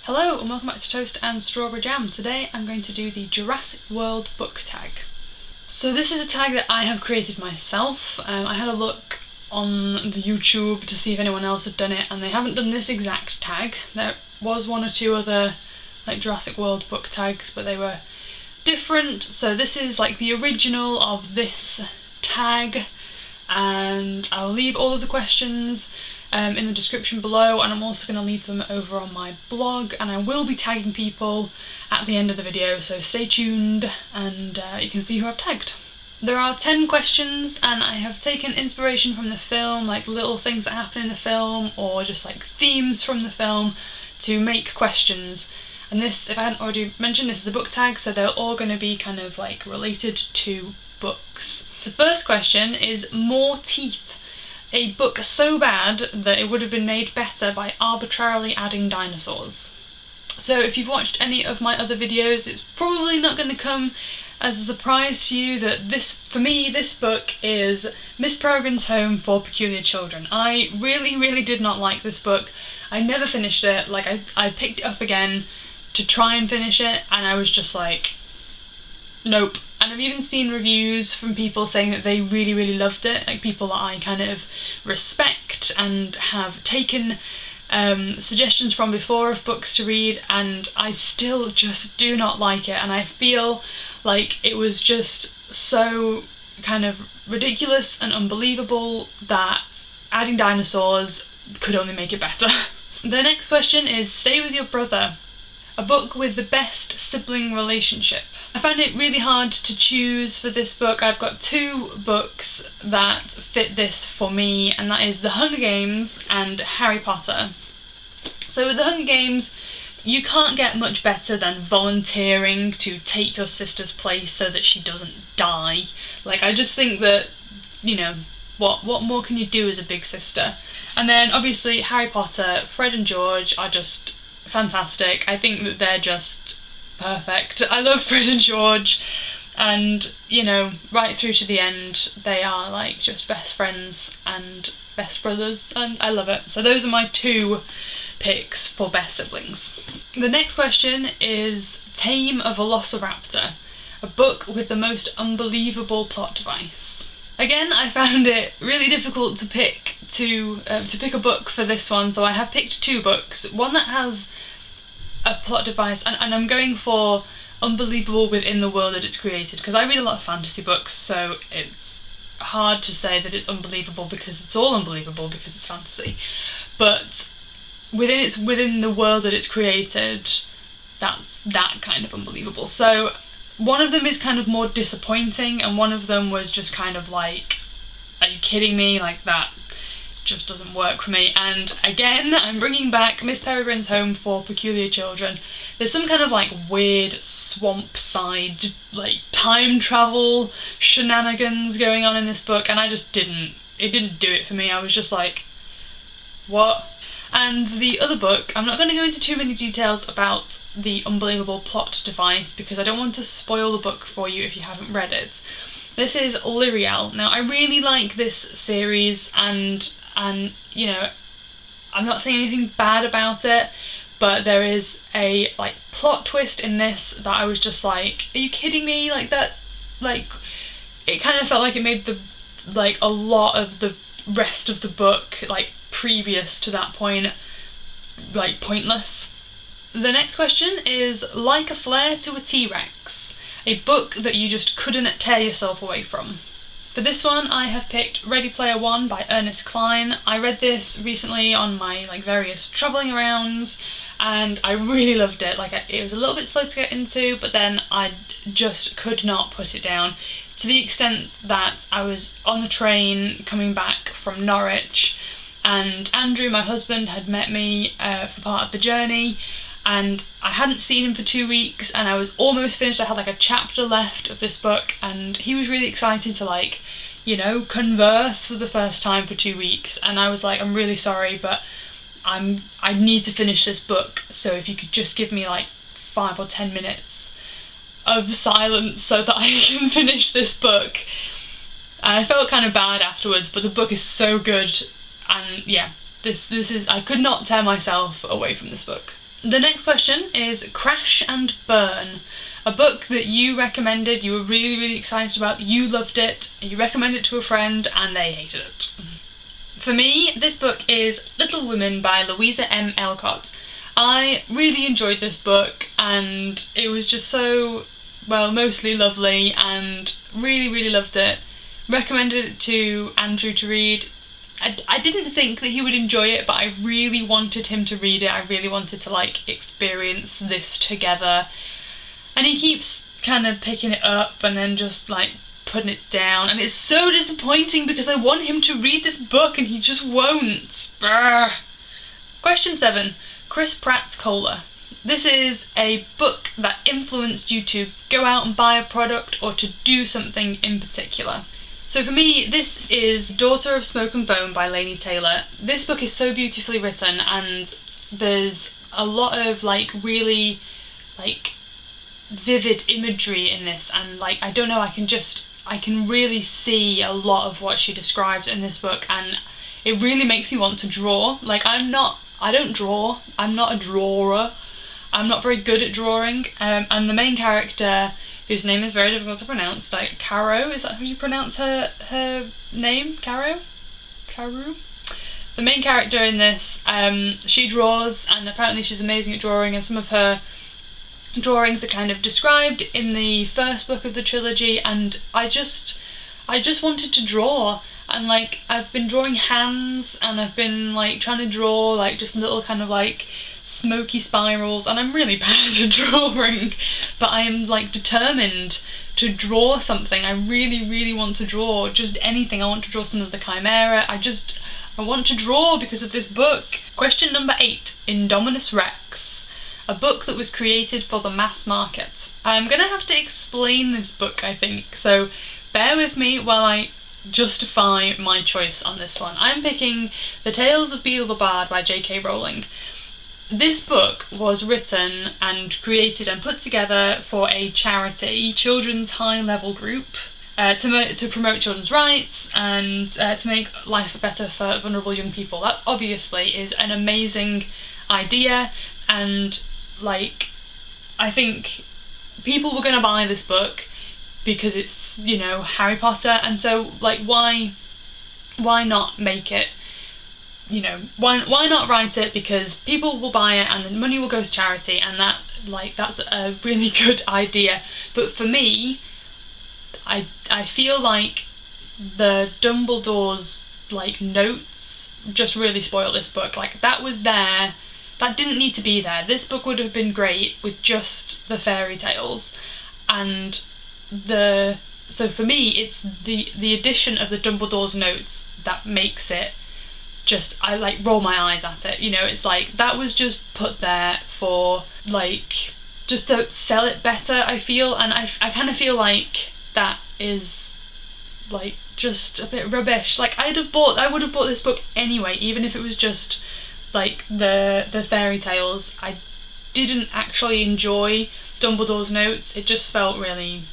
Hello and welcome back to Toast and Strawberry Jam. Today I'm going to do the Jurassic World book tag. So this is a tag that I have created myself. I had a look on the YouTube to see if anyone else had done it, and they haven't done this exact tag. There was one or two other like Jurassic World book tags, but they were different. So this is like the original of this tag, and I'll leave all of the questions in the description below, and I'm also going to leave them over on my blog, and I will be tagging people at the end of the video, so stay tuned and you can see who I've tagged. There are 10 questions, and I have taken inspiration from the film, like little things that happen in the film or just like themes from the film to make questions. And this, if I hadn't already mentioned, this is a book tag, so they're all going to be kind of like related to books. The first question is More Teeth. A book so bad that it would have been made better by arbitrarily adding dinosaurs. So if you've watched any of my other videos, it's probably not going to come as a surprise to you that for me, this book is Miss Peregrine's Home for Peculiar Children. I really did not like this book. I never finished it. Like I picked it up again to try and finish it, and I was just like, nope. And I've even seen reviews from people saying that they really loved it, like people that I kind of respect and have taken suggestions from before of books to read, and I still just do not like it, and I feel like it was just so kind of ridiculous and unbelievable that adding dinosaurs could only make it better. The next question is Stay With Your Brother. A book with the best sibling relationship. I found it really hard to choose for this book. I've got two books that fit this for me, and that is The Hunger Games and Harry Potter. So with The Hunger Games, you can't get much better than volunteering to take your sister's place so that she doesn't die. Like, I just think that, you know, what more can you do as a big sister? And then obviously Harry Potter, Fred and George are just fantastic. I think that they're just perfect. I love Fred and George, and you know, right through to the end they are like just best friends and best brothers, and I love it. So those are my two picks for best siblings. The next question is Tame, a Vleosorapter, a book with the most unbelievable plot device. Again, I found it really difficult to pick a book for this one, so I have picked two books. One that has a plot device, and I'm going for unbelievable within the world that it's created, because I read a lot of fantasy books, so it's hard to say that it's unbelievable because it's all unbelievable because it's fantasy. But within the world that it's created, that's that kind of unbelievable. So one of them is kind of more disappointing, and one of them was just kind of like, are you kidding me? Like, that just doesn't work for me. And again, I'm bringing back Miss Peregrine's Home for Peculiar Children. There's some kind of like weird swamp side, like time travel shenanigans going on in this book, and it didn't do it for me. I was just like, what? And the other book, I'm not going to go into too many details about the unbelievable plot device because I don't want to spoil the book for you if you haven't read it. This is Lyriel. Now, I really like this series, and you know, I'm not saying anything bad about it, but there is a like plot twist in this that I was just like, are you kidding me? Like, that, like, it kind of felt like it made a lot of the rest of the book, like previous to that point, like pointless. The next question is Like a Flare to a T-Rex, a book that you just couldn't tear yourself away from. For this one, I have picked Ready Player One by Ernest Cline. I read this recently on my like various travelling arounds, and I really loved it. Like, it was a little bit slow to get into, but then I just could not put it down, to the extent that I was on the train coming back from Norwich, and Andrew, my husband, had met me for part of the journey, and I hadn't seen him for 2 weeks, and I was almost finished. I had like a chapter left of this book, and he was really excited to, like, you know, converse for the first time for 2 weeks, and I was like, I'm really sorry, but I need to finish this book, so if you could just give me like 5 or 10 minutes of silence so that I can finish this book. And I felt kind of bad afterwards, but the book is so good, and yeah, this is, I could not tear myself away from this book. The next question is Crash and Burn, a book that you recommended, you were really, really excited about, you loved it, you recommended it to a friend and they hated it. For me, this book is Little Women by Louisa M. Alcott. I really enjoyed this book and it was just so, well, mostly lovely, and really, really loved it. Recommended it to Andrew to read. I didn't think that he would enjoy it, but I really wanted him to read it. I really wanted to like experience this together. And he keeps kind of picking it up and then just like putting it down, and it's so disappointing because I want him to read this book and he just won't. Brr. Question 7. Chris Pratt's Cola. This is a book that influenced you to go out and buy a product or to do something in particular. So for me, this is Daughter of Smoke and Bone by Laini Taylor. This book is so beautifully written and there's a lot of like really like vivid imagery in this, and like I don't know, I can really see a lot of what she describes in this book, and it really makes me want to draw. Like I don't draw, I'm not a drawer, I'm not very good at drawing, and the main character, whose name is very difficult to pronounce, like Caro, is that how you pronounce her name? Caro? The main character in this, she draws, and apparently she's amazing at drawing, and some of her drawings are kind of described in the first book of the trilogy, and I just wanted to draw, and like I've been drawing hands and I've been like trying to draw like just little kind of like smoky spirals, and I'm really bad at drawing, but I am like determined to draw something. I really, really want to draw just anything. I want to draw some of the Chimera. I want to draw because of this book. Question number 8, Indominus-Rex, a book that was created for the mass market. I'm gonna have to explain this book, I think, so bear with me while I justify my choice on this one. I'm picking The Tales of Beedle the Bard by J.K. Rowling. This book was written and created and put together for a charity, children's high-level group, to promote children's rights and to make life better for vulnerable young people. That obviously is an amazing idea, and like I think people were going to buy this book because it's, you know, Harry Potter, and so like why not make it, you know, why not write it, because people will buy it and the money will go to charity, and that's a really good idea. But for me, I feel like the Dumbledore's like notes just really spoiled this book. Like that was there, that didn't need to be there. This book would have been great with just the fairy tales, and so for me it's the addition of the Dumbledore's notes that makes it just, I like roll my eyes at it, you know. It's like that was just put there for like just to sell it better, I feel, and I kind of feel like that is like just a bit rubbish. Like I would have bought this book anyway, even if it was just like the fairy tales. I didn't actually enjoy Dumbledore's notes, it just felt really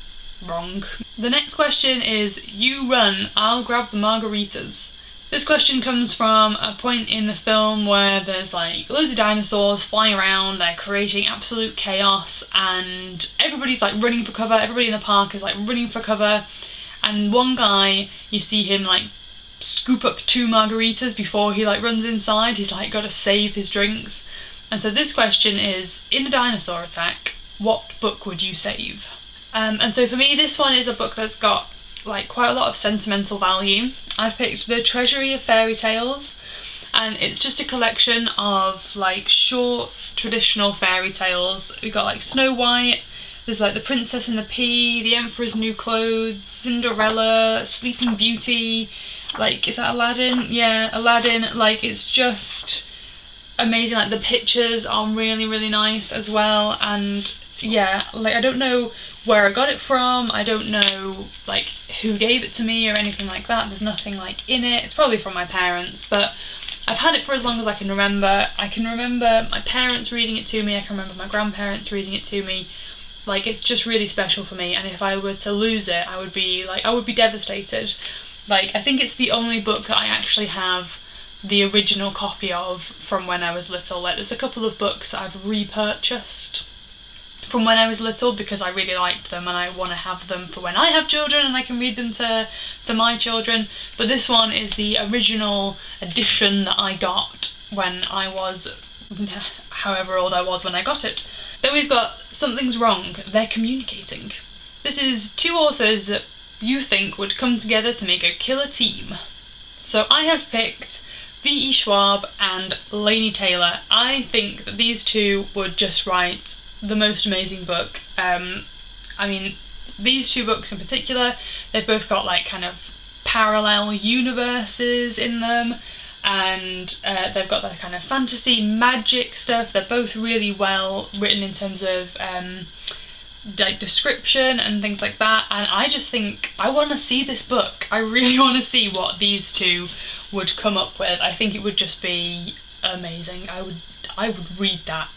wrong. The next question is You Run, I'll Grab the Margaritas. This question comes from a point in the film where there's like loads of dinosaurs flying around, they're creating absolute chaos, and everybody's like running for cover, everybody in the park is like running for cover, and one guy, you see him like scoop up 2 margaritas before he like runs inside. He's like got to save his drinks. And so this question is, in a dinosaur attack, what book would you save? And so for me, this one is a book that's got like quite a lot of sentimental value. I've picked The Treasury of Fairy Tales, and it's just a collection of like short traditional fairy tales. We've got like Snow White, there's like The Princess and the Pea, The Emperor's New Clothes, Cinderella, Sleeping Beauty, like is that Aladdin? Yeah, Aladdin. Like it's just amazing. Like the pictures are really, really nice as well, and yeah, like I don't know where I got it from, I don't know like who gave it to me or anything like that. There's nothing like in it. It's probably from my parents, but I've had it for as long as I can remember. I can remember my parents reading it to me, I can remember my grandparents reading it to me. Like it's just really special for me, and if I were to lose it, I would be devastated. Like I think it's the only book that I actually have the original copy of from when I was little. Like, there's a couple of books that I've repurchased from when I was little because I really liked them and I want to have them for when I have children and I can read them to my children. But this one is the original edition that I got when I was however old I was when I got it. Then we've got Something's Wrong, They're Communicating. This is two authors that you think would come together to make a killer team. So I have picked V.E. Schwab and Laini Taylor. I think that these two would just write the most amazing book. I mean, these two books in particular, they've both got like kind of parallel universes in them, and they've got that kind of fantasy magic stuff. They're both really well written in terms of like description and things like that, and I just think I want to see this book. I really want to see what these two would come up with. I think it would just be amazing. I would read that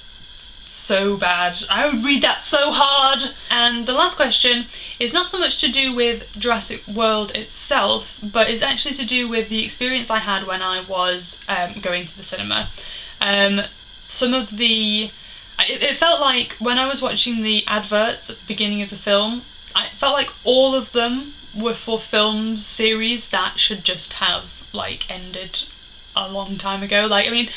so bad. I would read that so hard. And the last question is not so much to do with Jurassic World itself, but it's actually to do with the experience I had when I was going to the cinema. Some of the... It felt like when I was watching the adverts at the beginning of the film, I felt like all of them were for film series that should just have like ended a long time ago. Like, I mean,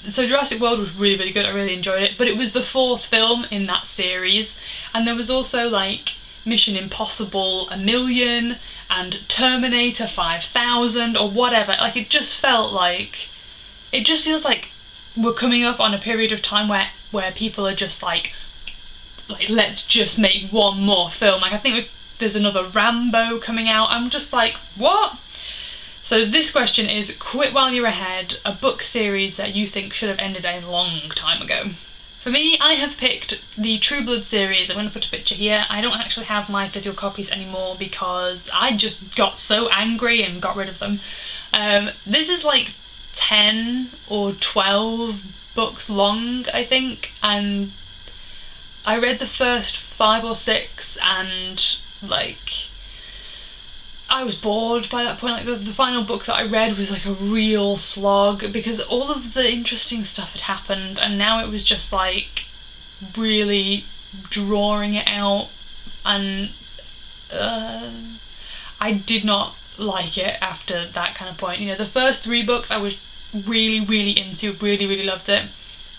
so Jurassic World was really, really good. I really enjoyed it, but it was the fourth film in that series, and there was also like Mission Impossible 1,000,000 and Terminator 5000 or whatever. Like, it just felt like, it just feels like we're coming up on a period of time where people are just like let's just make one more film. Like, I think there's another Rambo coming out. I'm just like, what? So this question is, quit while you're ahead, a book series that you think should have ended a long time ago. For me, I have picked the True Blood series. I'm going to put a picture here. I don't actually have my physical copies anymore because I just got so angry and got rid of them. This is like 10 or 12 books long, I think, and I read the first 5 or 6 and like I was bored by that point. Like, the final book that I read was like a real slog because all of the interesting stuff had happened, and now it was just like really drawing it out, and I did not like it after that kind of point. You know, the first 3 books I was really, really into, really, really loved it,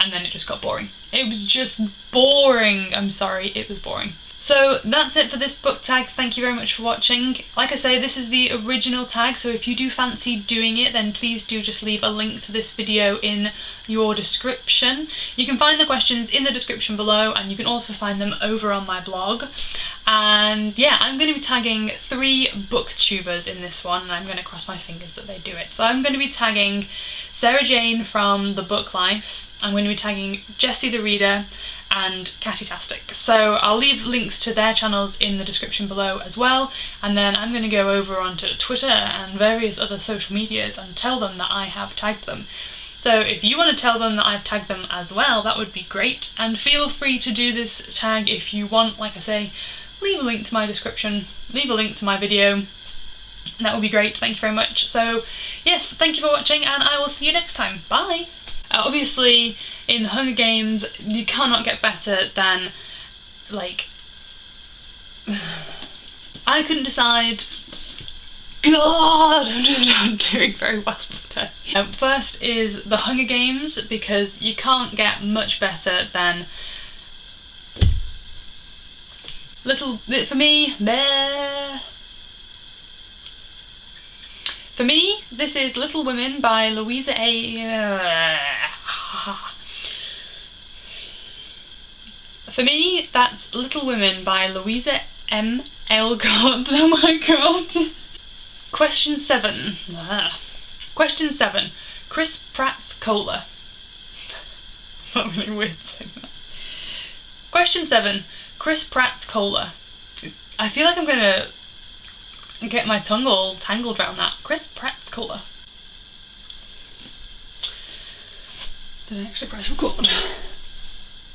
and then it just got boring. It was just boring. I'm sorry, it was boring. So that's it for this book tag. Thank you very much for watching. Like I say, this is the original tag, so if you do fancy doing it, then please do just leave a link to this video in your description. You can find the questions in the description below, and you can also find them over on my blog. And yeah, I'm going to be tagging 3 booktubers in this one, and I'm going to cross my fingers that they do it. So I'm going to be tagging Sarah Jane from The Book Life. I'm going to be tagging Jessie the Reader and Catty-tastic. So I'll leave links to their channels in the description below as well, and then I'm going to go over onto Twitter and various other social medias and tell them that I have tagged them. So if you want to tell them that I've tagged them as well, that would be great, and feel free to do this tag if you want. Like I say, leave a link to my description, leave a link to my video, that would be great. Thank you very much. So yes, thank you for watching, and I will see you next time. Bye! Obviously, in the Hunger Games, you cannot get better than, like, I couldn't decide. God, I'm just not doing very well today. First is the Hunger Games, because you can't get much better than for me, this is Little Women by Louisa A. For me, that's Little Women by Louisa M. Elgort. Oh my god. Question 7. Question 7. Chris Pratt's Cola. Not really weird saying that. Question 7. Chris Pratt's Cola. I feel like I'm gonna get my tongue all tangled around that. Chris Pratt's Cola. Did I actually press record?